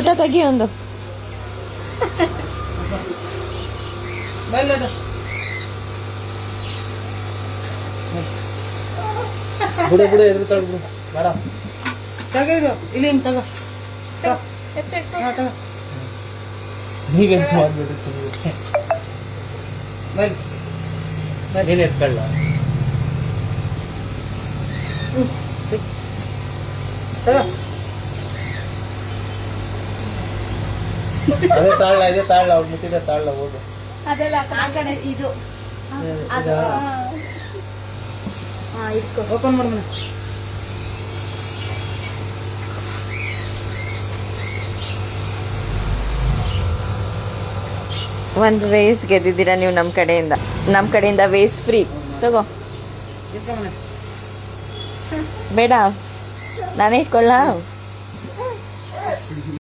ಪುಟ್ಟ ತೆಗಿ ಒಂದು. ಬಿಡು ಬಿಡು ಎದುರುತ್ತಾಳೆ ಬಿಡು ಬೇಡ ತಗೋ ಇಲ್ಲಿ ಹಿಂಗೆ ತಗೋ ನೀವೆಂತ ಮಾಡ್ಬಿಟ್ಟು ನೀನು ಎತ್ಕೊಳ್ಳ ತಗೋ ಅದೇ ತಾಳ್ಲ ಅವ್ರು ಮುಟ್ಟಿದೆ ತಾಳ್ಲ ಹೋಗು. ಅದೆಲ್ಲ ಆ ಕಡೆ ಇದು ಅದು ಇಟ್ಕೋ. ಓಪನ್ ಮಾಡು ಮನೆ. ಒಂದು ವೇಸ್ ಗೆದ್ದಿದ್ದೀರಾ ನೀವು ನಮ್ಮ ಕಡೆಯಿಂದ ವೇಸ್ ಫ್ರೀ ತಗೋ. ಇಟ್ಕೊ ಮನೆ. ಬೇಡ ನಾನೇ ಇಟ್ಕೊಳ್ಳ.